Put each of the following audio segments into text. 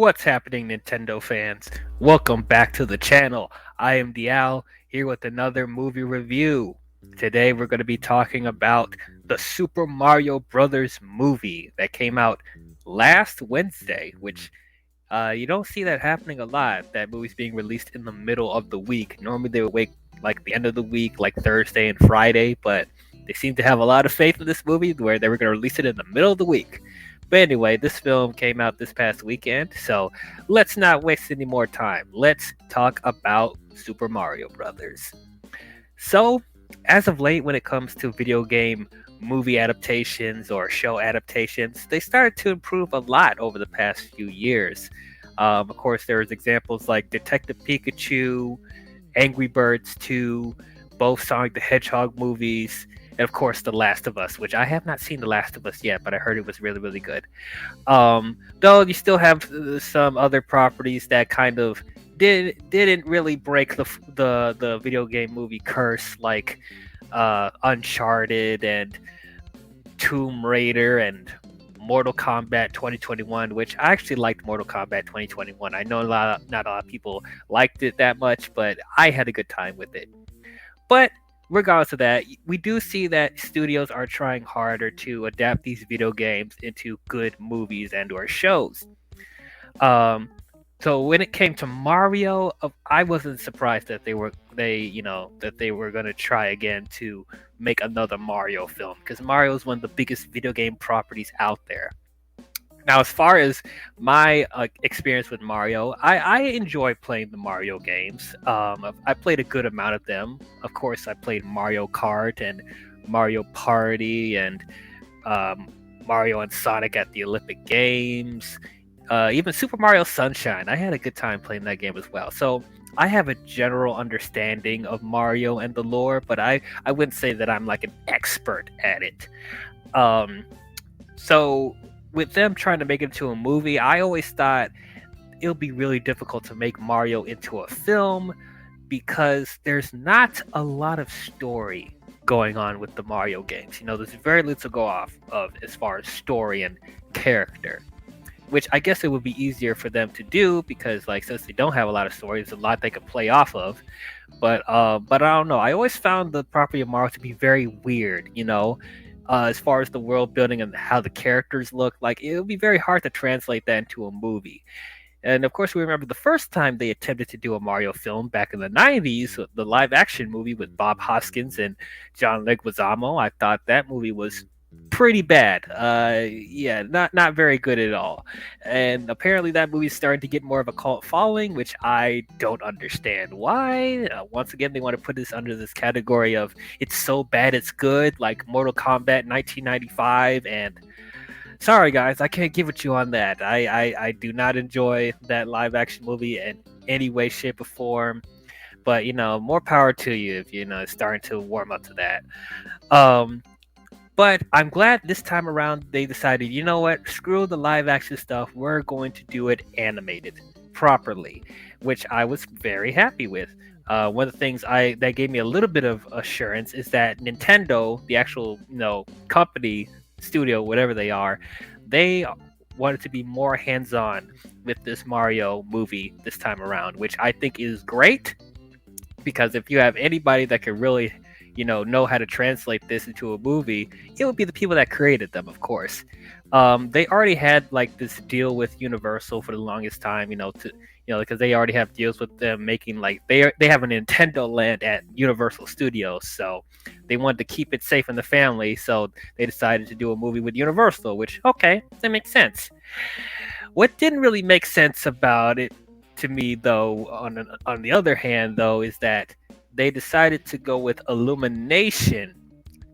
What's happening, Nintendo fans? Welcome back to the channel. I am Dial here with another movie review. Today we're going to be talking about the Super Mario Brothers movie that came out last Wednesday, which you don't see that happening a lot. That movie's being released in the middle of the week. Normally they would wait like the end of the week, like Thursday and Friday, but they seem to have a lot of faith in this movie where they were going to release it in the middle of the week. But anyway, this film came out this past weekend, so let's not waste any more time. Let's talk about Super Mario Brothers. So, as of late, when it comes to video game movie adaptations or show adaptations, they started to improve a lot over the past few years. Of course, there's examples like Detective Pikachu, Angry Birds 2, both Sonic the Hedgehog movies, and of course, The Last of Us, which I have not seen The Last of Us yet, but I heard it was really, really good. Though you still have some other properties that kind of didn't really break the video game movie curse, like Uncharted and Tomb Raider and Mortal Kombat 2021, which I actually liked Mortal Kombat 2021. I know not a lot of people liked it that much, but I had a good time with it. But regardless of that, we do see that studios are trying harder to adapt these video games into good movies and or shows. Um, so when it came to Mario, I wasn't surprised that they were gonna try again to make another Mario film because Mario is one of the biggest video game properties out there. Now, as far as my experience with Mario, I enjoy playing the Mario games. I played a good amount of them. Of course, I played Mario Kart and Mario Party and Mario and Sonic at the Olympic Games. Even Super Mario Sunshine. I had a good time playing that game as well. So I have a general understanding of Mario and the lore, but I wouldn't say that I'm like an expert at it. Um, so with them trying to make it into a movie, I always thought it'll be really difficult to make Mario into a film because there's not a lot of story going on with the Mario games. There's very little to go off of as far as story and character, which I guess it would be easier for them to do because, like, since they don't have a lot of story, there's a lot they could play off of. But I don't know. I always found the property of Mario to be very weird. As far as the world building and how the characters look, like it would be very hard to translate that into a movie. And of course, we remember the first time they attempted to do a Mario film back in the 90s, the live action movie with Bob Hoskins and John Leguizamo. I thought that movie was pretty bad. Yeah, not very good at all. And apparently that movie's starting to get more of a cult following, which I don't understand why. Once again, they want to put this under this category of it's so bad it's good, like Mortal Kombat 1995. And sorry guys, I can't give with you on that. I do not enjoy that live action movie in any way, shape, or form. But more power to you if it's starting to warm up to that. But I'm glad this time around they decided, you know what, screw the live action stuff. We're going to do it animated properly, which I was very happy with. One of the things that gave me a little bit of assurance is that Nintendo, the actual company, studio, whatever they are, they wanted to be more hands-on with this Mario movie this time around, which I think is great because if you have anybody that can really know how to translate this into a movie, it would be the people that created them, of course. They already had like this deal with Universal for the longest time, because they already have deals with them making like they have a Nintendo Land at Universal Studios, so they wanted to keep it safe in the family, so they decided to do a movie with Universal, which okay, that makes sense. What didn't really make sense about it to me, though, on the other hand, though, is that they decided to go with Illumination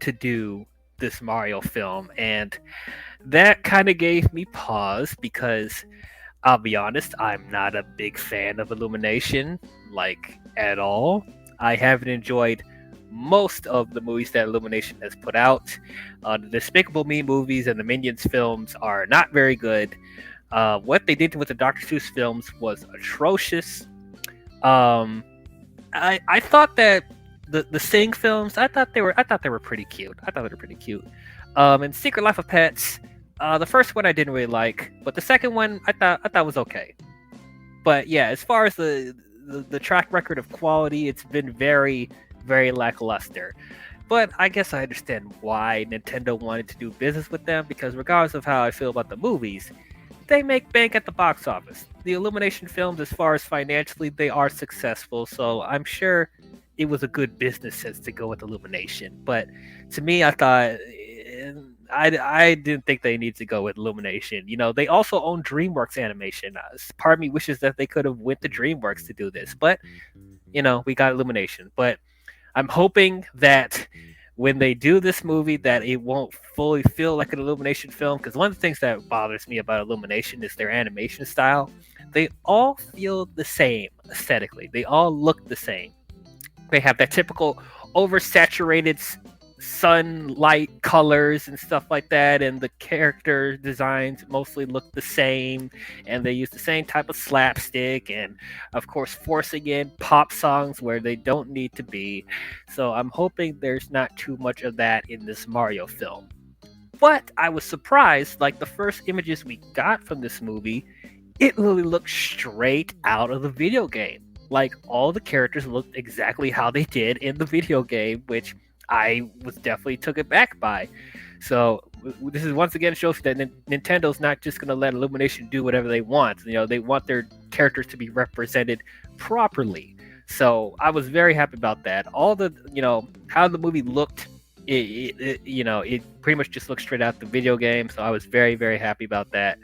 to do this Mario film, and that kind of gave me pause because I'll be honest, I'm not a big fan of Illumination, like at all. I haven't enjoyed most of the movies that Illumination has put out. The Despicable Me movies and the Minions films are not very good. What they did with the Dr. Seuss films was atrocious. I thought that the Sing films, I thought they were pretty cute. And Secret Life of Pets The first one I didn't really like, but the second one I thought was okay. But yeah, as far as the track record of quality, it's been very very lackluster. But I guess I understand why Nintendo wanted to do business with them because regardless of how I feel about the movies, they make bank at the box office. The Illumination films, as far as financially, they are successful, so I'm sure it was a good business sense to go with Illumination. But to me, I thought I didn't think they need to go with Illumination. You know, they also own DreamWorks Animation. Part of me wishes that they could have went to DreamWorks to do this, but you know, we got Illumination. But I'm hoping that when they do this movie that it won't fully feel like an Illumination film because one of the things that bothers me about Illumination is their animation style. They all feel the same aesthetically. They all look the same. They have that typical oversaturated sunlight colors and stuff like that, and the character designs mostly look the same, and they use the same type of slapstick, and of course forcing in pop songs where they don't need to be. So I'm hoping there's not too much of that in this Mario film. But I was surprised, like the first images we got from this movie, it really looked straight out of the video game. Like all the characters looked exactly how they did in the video game, which I was definitely took it back by. So this is once again shows that Nintendo's not just going to let Illumination do whatever they want. You know, they want their characters to be represented properly. So I was very happy about that. All the how the movie looked, it pretty much just looked straight out the video game. So I was very very happy about that.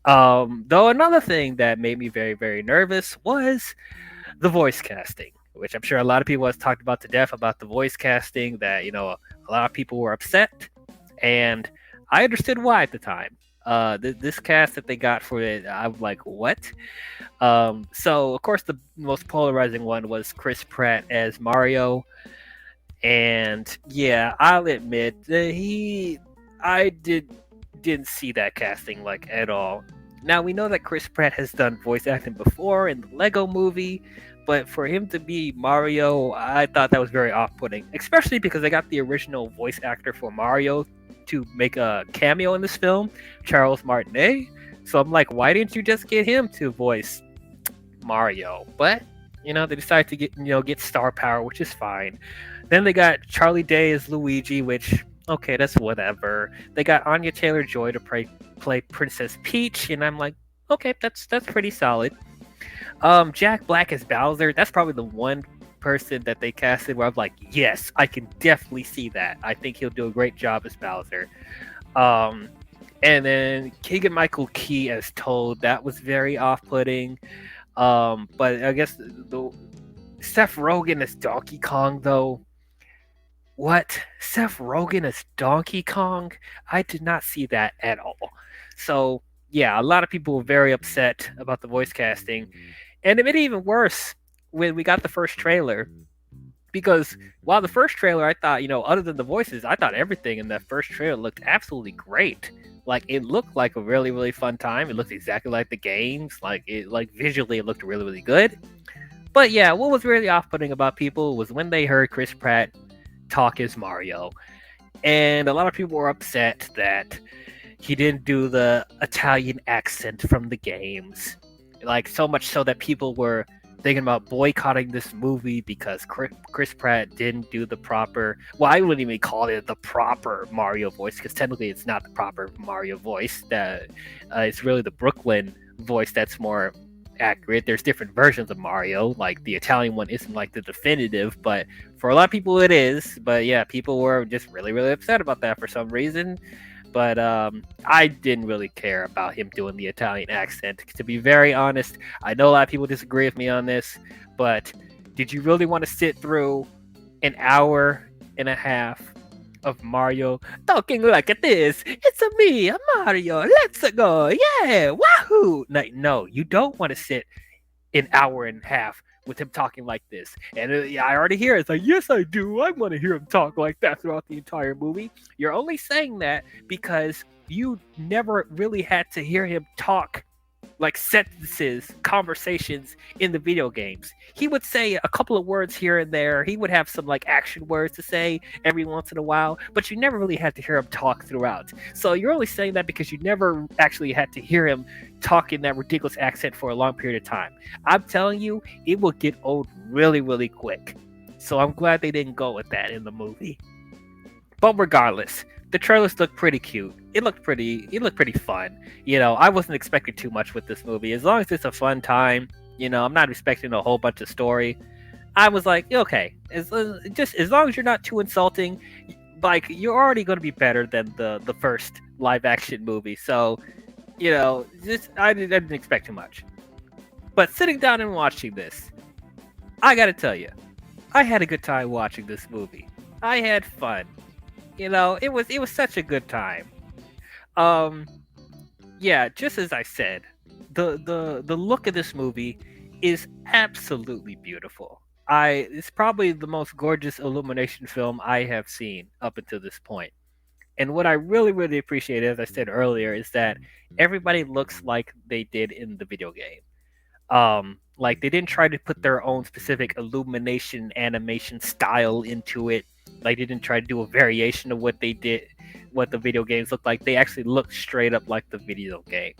Though another thing that made me very very nervous was the voice casting, which I'm sure a lot of people have talked about to death about the voice casting. That a lot of people were upset, and I understood why at the time. This cast that they got for it, I'm like, what? So of course the most polarizing one was Chris Pratt as Mario, and yeah, I'll admit that I didn't see that casting like at all. Now we know that Chris Pratt has done voice acting before in the Lego movie, but for him to be Mario, I thought that was very off-putting, especially because they got the original voice actor for Mario to make a cameo in this film, Charles Martinet. So I'm like, why didn't you just get him to voice Mario? But they decided to get star power, which is fine. Then they got Charlie Day as Luigi, which okay, that's whatever. They got Anya Taylor-Joy to play Princess Peach, and I'm like, okay, that's pretty solid. Jack Black as Bowser, that's probably the one person that they casted where I'm like, yes, I can definitely see that. I think he'll do a great job as Bowser. And then Keegan Michael Key as Toad, that was very off-putting. But I guess the Seth Rogen as Donkey Kong, though. What? Seth Rogen as Donkey Kong? I did not see that at all. So, yeah, a lot of people were very upset about the voice casting. And it made it even worse when we got the first trailer. Because while the first trailer, I thought, other than the voices, I thought everything in that first trailer looked absolutely great. Like, it looked like a really, really fun time. It looked exactly like the games. Like, visually, it looked really, really good. But yeah, what was really off-putting about people was when they heard Chris Pratt talk as Mario. And a lot of people were upset that he didn't do the Italian accent from the games. Like, so much so that people were thinking about boycotting this movie because Chris Pratt didn't do the proper... Well, I wouldn't even call it the proper Mario voice, because technically it's not the proper Mario voice. It's really the Brooklyn voice that's more accurate. There's different versions of Mario. Like, the Italian one isn't like the definitive, but for a lot of people it is. But yeah, people were just really, really upset about that for some reason. But I didn't really care about him doing the Italian accent. To be very honest, I know a lot of people disagree with me on this, but did you really want to sit through an hour and a half of Mario talking like this? It's a me, a Mario. Let's go. Yeah. Wahoo. No, you don't want to sit an hour and a half with him talking like this. And I already hear it. It's like, yes, I do. I want to hear him talk like that throughout the entire movie. You're only saying that because you never really had to hear him talk like sentences, conversations in the video games. He would say a couple of words here and there. He would have some like action words to say every once in a while, but you never really had to hear him talk throughout. So you're only saying that because you never actually had to hear him talk in that ridiculous accent for a long period of time. I'm telling you, it will get old really, really quick. So I'm glad they didn't go with that in the movie. But regardless, the trailers look pretty cute. It looked pretty fun. I wasn't expecting too much with this movie. As long as it's a fun time, I'm not expecting a whole bunch of story. I was like, okay, just as long as you're not too insulting, like you're already going to be better than the first live action movie. So, just I didn't expect too much. But sitting down and watching this, I got to tell you, I had a good time watching this movie. I had fun. It was such a good time. Um, yeah, just as I said, the look of this movie is absolutely beautiful. It's probably the most gorgeous illumination film I have seen up until this point. And what I really, really appreciate, as I said earlier, is that everybody looks like they did in the video game. Like they didn't try to put their own specific illumination animation style into it. Like they didn't try to do a variation of what they did, what the video games look like. They actually looked straight up like the video game.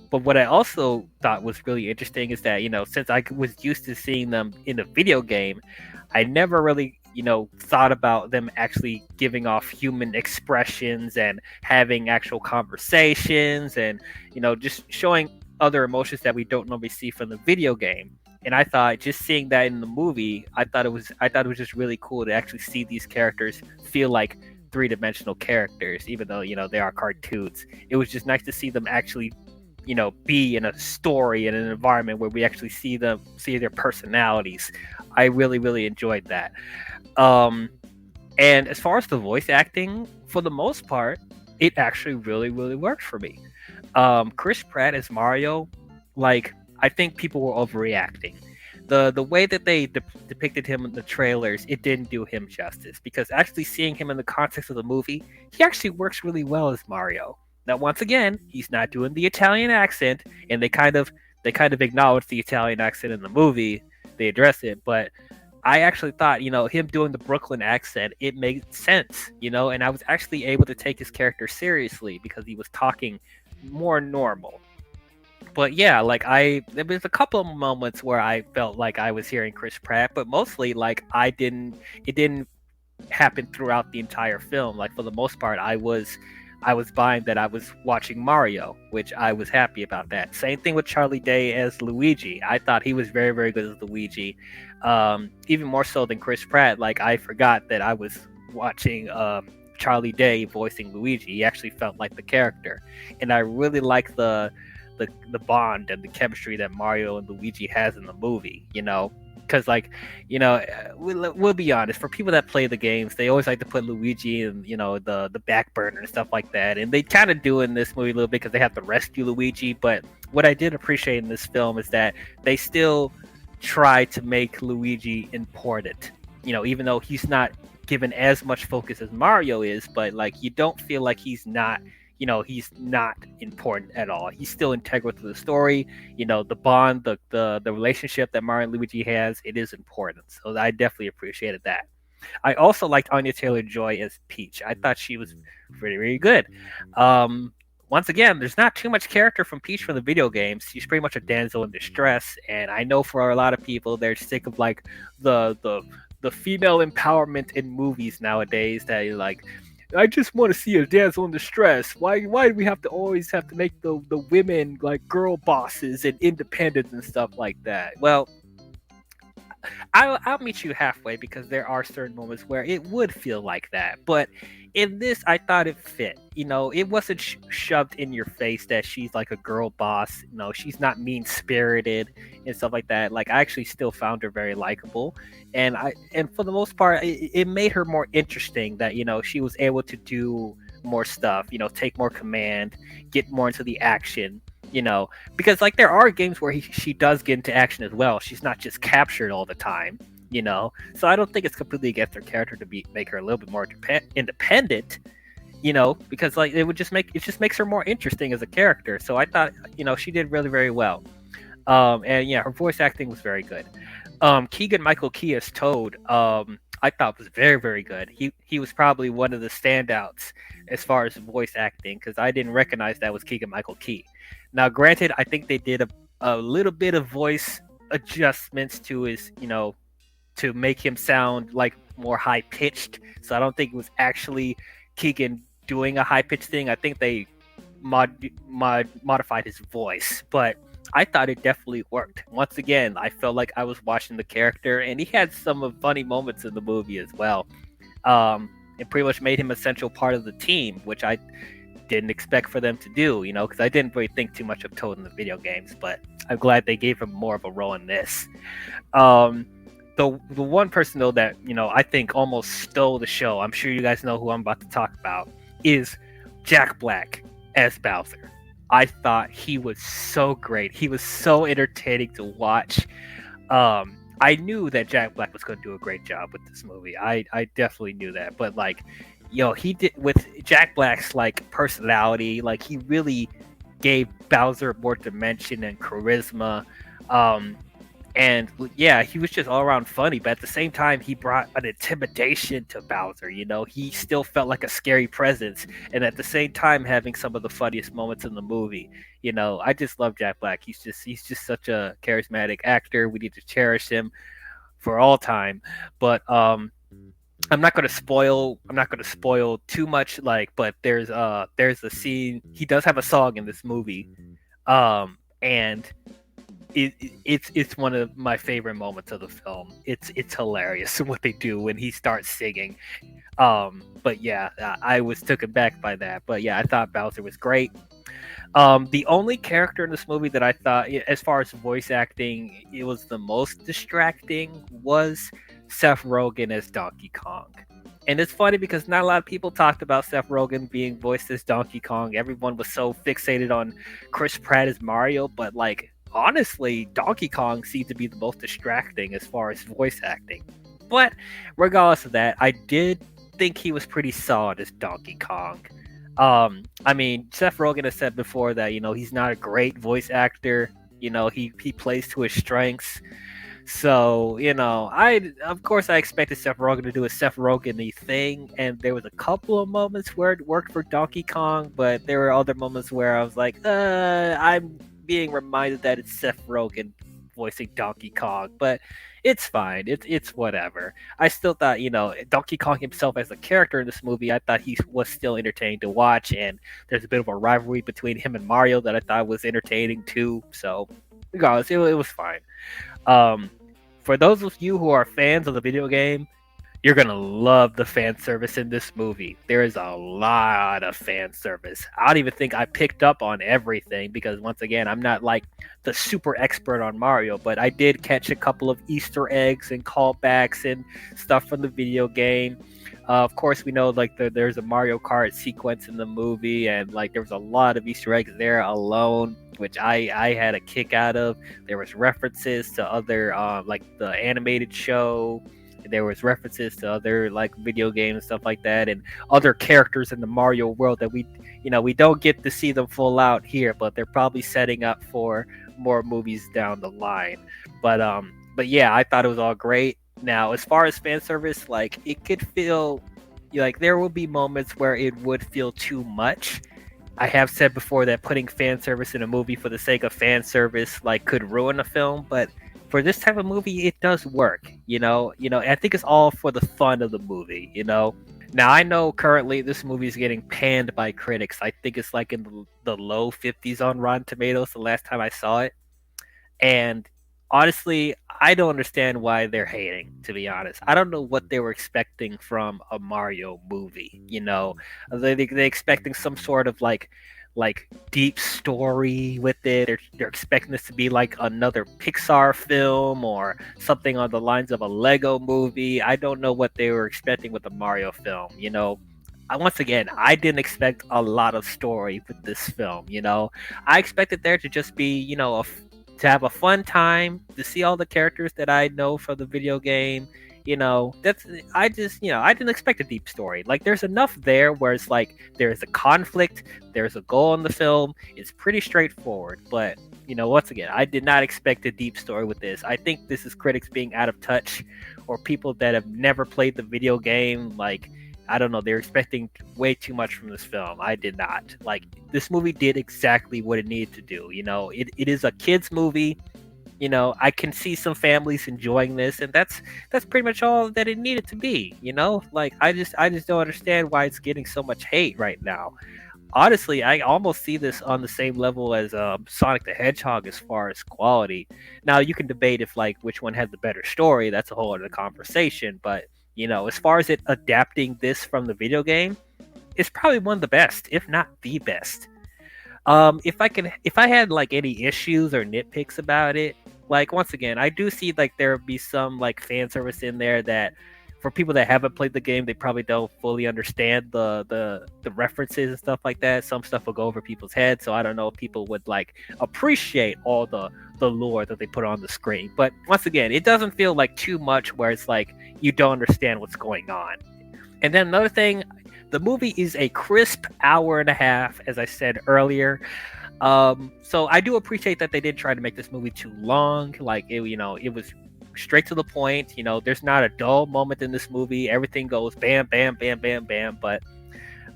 But what I also thought was really interesting is that, since I was used to seeing them in a video game, I never really, thought about them actually giving off human expressions and having actual conversations and, just showing other emotions that we don't normally see from the video game. And I thought just seeing that in the movie, I thought it was just really cool to actually see these characters feel like three-dimensional characters, even though, they are cartoons. It was just nice to see them actually be in a story in an environment where we actually see their personalities. I really, really enjoyed that. um and as far as the voice acting, for the most part, it actually really, really worked for me. Chris Pratt as Mario, like, I think people were overreacting. The way that they depicted him in the trailers, it didn't do him justice, because actually seeing him in the context of the movie, he actually works really well as Mario. Now, once again, he's not doing the Italian accent, and they kind of acknowledge the Italian accent in the movie. They address it, but I actually thought, him doing the Brooklyn accent, it made sense, and I was actually able to take his character seriously because he was talking more normal. But yeah, like there was a couple of moments where I felt like I was hearing Chris Pratt, but mostly like it didn't happen throughout the entire film. Like for the most part, I was buying that I was watching Mario, which I was happy about that. Same thing with Charlie Day as Luigi. I thought he was very, very good as Luigi, even more so than Chris Pratt. Like I forgot that I was watching Charlie Day voicing Luigi. He actually felt like the character, and I really like the bond and the chemistry that Mario and Luigi has in the movie. Because like, we'll be honest, for people that play the games, they always like to put Luigi in the back burner and stuff like that, and they kind of do in this movie a little bit because they have to rescue Luigi. But what I did appreciate in this film is that they still try to make Luigi important. Even though he's not given as much focus as Mario is, but like you don't feel like he's not important at all. He's still integral to the story. The bond, the relationship that Mario and Luigi has, it is important. So I definitely appreciated that. I also liked Anya Taylor-Joy as Peach. I thought she was really, really good. Once again, there's not too much character from Peach from the video games. She's pretty much a damsel in distress, and I know for a lot of people, they're sick of like the female empowerment in movies nowadays. That like, I just want to see a damsel in distress. Why do we have to always have to make the women like girl bosses and independent and stuff like that? Well, I'll meet you halfway, because there are certain moments where it would feel like that. But in this, I thought it fit. It wasn't shoved in your face that she's like a girl boss. She's not mean spirited and stuff like that. Like I actually still found her very likable, and for the most part, it made her more interesting. That she was able to do more stuff. Take more command, get more into the action. Because like there are games where she does get into action as well. She's not just captured all the time. So I don't think it's completely against her character to make her a little bit more independent. because like it just makes her more interesting as a character. So I thought, she did really very well. And yeah, her voice acting was very good. Keegan Michael Key as Toad, I thought was very very good. He was probably one of the standouts as far as voice acting because I didn't recognize that was Keegan Michael Key. Now, granted, I think they did a little bit of voice adjustments to his, to make him sound like more high pitched. So I don't think it was actually Keegan doing a high pitched thing. I think they modified his voice, but I thought it definitely worked. Once again, I felt like I was watching the character, and he had some of funny moments in the movie as well. It pretty much made him a central part of the team, which I didn't expect for them to do, because I didn't really think too much of Toad in the video games, but I'm glad they gave him more of a role in this. Um, the one person though that I think almost stole the show. I'm sure you guys know who I'm about to talk about. Is Jack Black as Bowser. I thought he was so great. He was so entertaining to watch. I knew that Jack Black was going to do a great job with this movie. I definitely knew that. But like, he did with Jack Black's like personality. Like he really gave Bowser more dimension and charisma. Um, and yeah, he was just all around funny, but at the same time, he brought an intimidation to Bowser. He still felt like a scary presence, and at the same time, having some of the funniest moments in the movie. I just love Jack Black. He's just such a charismatic actor. We need to cherish him for all time. But I'm not gonna spoil too much. Like, but there's a scene. He does have a song in this movie, and it's one of my favorite moments of the film. It's hilarious what they do when he starts singing. But yeah, I was taken back by that. But yeah, I thought Bowser was great. The only character in this movie that I thought, as far as voice acting, it was the most distracting was Seth Rogen as Donkey Kong. And it's funny because not a lot of people talked about Seth Rogen being voiced as Donkey Kong. Everyone was so fixated on Chris Pratt as Mario, but like honestly, Donkey Kong seemed to be the most distracting as far as voice acting. But regardless of that, I did think he was pretty solid as Donkey Kong. I mean, Seth Rogen has said before that he's not a great voice actor. He plays to his strengths. So I of course I expected Seth Rogen to do a Seth Rogen-y thing, and there was a couple of moments where it worked for Donkey Kong, but there were other moments where I was like, I'm being reminded that it's Seth Rogen voicing Donkey Kong, but it's fine. It's whatever. I still thought, Donkey Kong himself as a character in this movie, I thought he was still entertaining to watch, and there's a bit of a rivalry between him and Mario that I thought was entertaining too. So, regardless, it was fine. Um, for those of you who are fans of the video game, you're gonna love the fan service in this movie. There is a lot of fan service. I don't even think I picked up on everything because once again, I'm not like the super expert on Mario, but I did catch a couple of Easter eggs and callbacks and stuff from the video game. Of course, we know like there's a Mario Kart sequence in the movie, and like there was a lot of Easter eggs there alone, which I had a kick out of. There was references to other like the animated show. There was references to other like video games and stuff like that, and other characters in the Mario world that we don't get to see them full out here, but they're probably setting up for more movies down the line. But yeah, I thought it was all great. Now, as far as fan service, like it could feel like there will be moments where it would feel too much. I have said before that putting fan service in a movie for the sake of fan service like could ruin a film, but for this type of movie, it does work. I think it's all for the fun of the movie. Now I know currently this movie is getting panned by critics. I think it's like in the low 50s on Rotten Tomatoes the last time I saw it. And honestly, I don't understand why they're hating, to be honest. I don't know what they were expecting from a Mario movie. They're expecting some sort of like deep story with it. They're expecting this to be like another Pixar film or something on the lines of a Lego movie. I don't know what they were expecting with a Mario film. Once again, I didn't expect a lot of story with this film. I expected there to just be, to have a fun time, to see all the characters that I know from the video game. That's I just I didn't expect a deep story. Like there's enough there where it's like there's a conflict, there's a goal in the film. It's pretty straightforward, but once again, I did not expect a deep story with this. I think this is critics being out of touch, or people that have never played the video game. Like I don't know, they're expecting way too much from this film. I did not. Like this movie did exactly what it needed to do. It is a kids movie. I can see some families enjoying this, and that's pretty much all that it needed to be. Like I just don't understand why it's getting so much hate right now. Honestly, I almost see this on the same level as Sonic the Hedgehog as far as quality. Now you can debate if like which one has the better story. That's a whole other conversation. But as far as it adapting this from the video game, it's probably one of the best, if not the best. If I had like any issues or nitpicks about it, like once again, I do see like there would be some like fan service in there that for people that haven't played the game, they probably don't fully understand the references and stuff like that. Some stuff will go over people's heads, so I don't know if people would like appreciate all the lore that they put on the screen. But once again, it doesn't feel like too much where it's like you don't understand what's going on. And then another thing, the movie is a crisp hour and a half, as I said earlier. So I do appreciate that they didn't try to make this movie too long. Like it was straight to the point. There's not a dull moment in this movie. Everything goes bam, bam, bam, bam, bam. But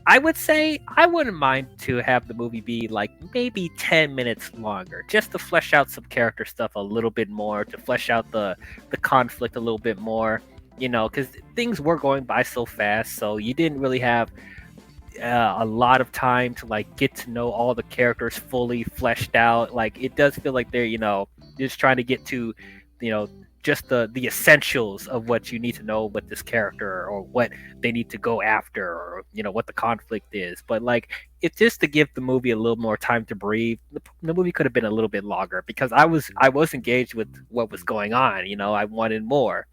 I would say I wouldn't mind to have the movie be like maybe 10 minutes longer, just to flesh out some character stuff a little bit more, to flesh out the conflict a little bit more. Because things were going by so fast, so you didn't really have a lot of time to like get to know all the characters fully fleshed out. Like it does feel like they're just trying to get to you know just the essentials of what you need to know with this character, or what they need to go after, or what the conflict is. But like it's just to give the movie a little more time to breathe. The movie could have been a little bit longer, because I was engaged with what was going on. I wanted more.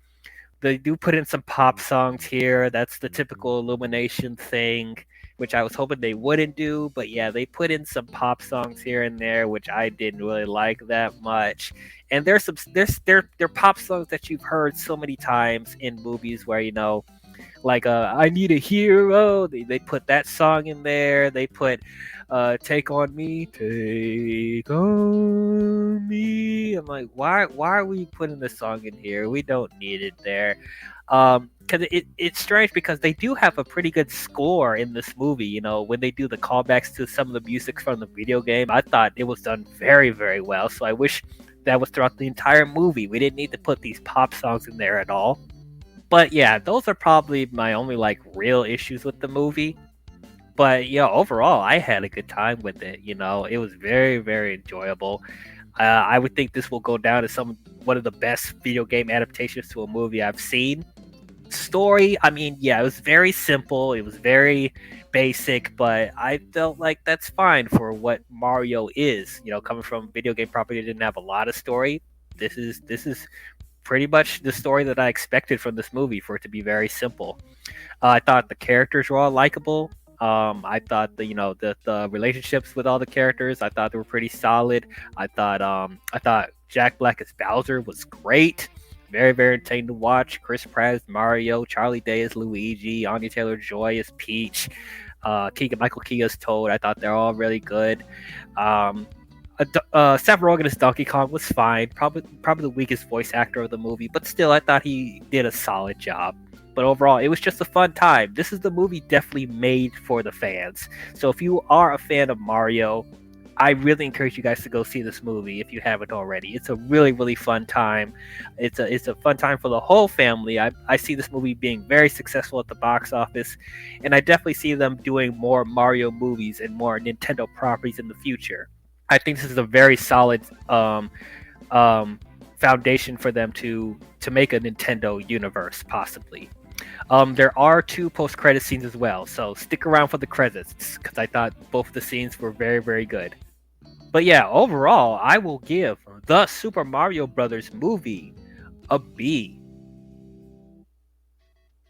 They do put in some pop songs here. That's the typical Illumination thing, which I was hoping they wouldn't do. But yeah, they put in some pop songs here and there, which I didn't really like that much. And they're pop songs that you've heard so many times in movies where like I Need a Hero. They put that song in there. They put Take on Me, Take on Me. I'm like, why are we putting this song in here? We don't need it there. Because it's strange, because they do have a pretty good score in this movie. When they do the callbacks to some of the music from the video game, I thought it was done very, very well. So I wish that was throughout the entire movie. We didn't need to put these pop songs in there at all. But yeah, those are probably my only like real issues with the movie. But overall, I had a good time with it. It was very, very enjoyable. I would think this will go down as one of the best video game adaptations to a movie I've seen. Story, I mean, yeah, it was very simple. It was very basic, but I felt like that's fine for what Mario is. Coming from a video game property that didn't have a lot of story, this is pretty much the story that I expected from this movie, for it to be very simple. I thought the characters were all likable. I thought the relationships with all the characters, I thought they were pretty solid. I thought Jack Black as Bowser was great. Very, very entertaining to watch. Chris Pratt as Mario, Charlie Day as Luigi, Anya Taylor-Joy as Peach, Keegan Michael Key as Toad. I thought they're all really good. Seth Rogen as Donkey Kong was fine. Probably the weakest voice actor of the movie, but still, I thought he did a solid job. But overall, it was just a fun time. This is the movie definitely made for the fans. So if you are a fan of Mario, I really encourage you guys to go see this movie if you haven't already. It's a really, really fun time. It's a fun time for the whole family. I see this movie being very successful at the box office, and I definitely see them doing more Mario movies and more Nintendo properties in the future. I think this is a very solid foundation for them to make a Nintendo universe, possibly. There are 2 post-credit scenes as well, so stick around for the credits, because I thought both of the scenes were very, very good. But yeah, overall, I will give the Super Mario Brothers movie a B.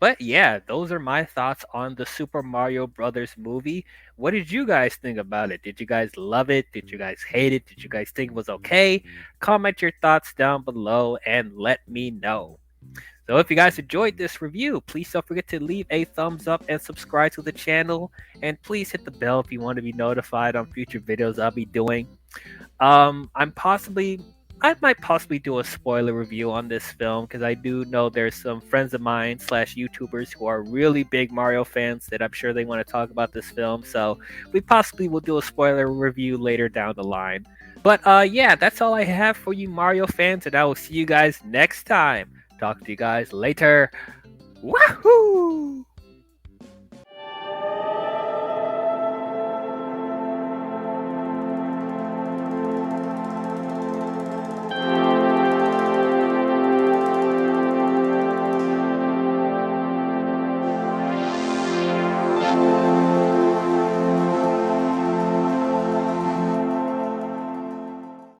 But yeah, those are my thoughts on the Super Mario Brothers movie. What did you guys think about it? Did you guys love it? Did you guys hate it? Did you guys think it was okay? Comment your thoughts down below and let me know. So if you guys enjoyed this review, please don't forget to leave a thumbs up and subscribe to the channel. And please hit the bell if you want to be notified on future videos I'll be doing. I'm possibly I might possibly do a spoiler review on this film because I do know there's some friends of mine slash YouTubers who are really big Mario fans that I'm sure they want to talk about this film. So we possibly will do a spoiler review later down the line. But yeah, that's all I have for you Mario fans, and I will see you guys next time. Talk to you guys later. Wahoo!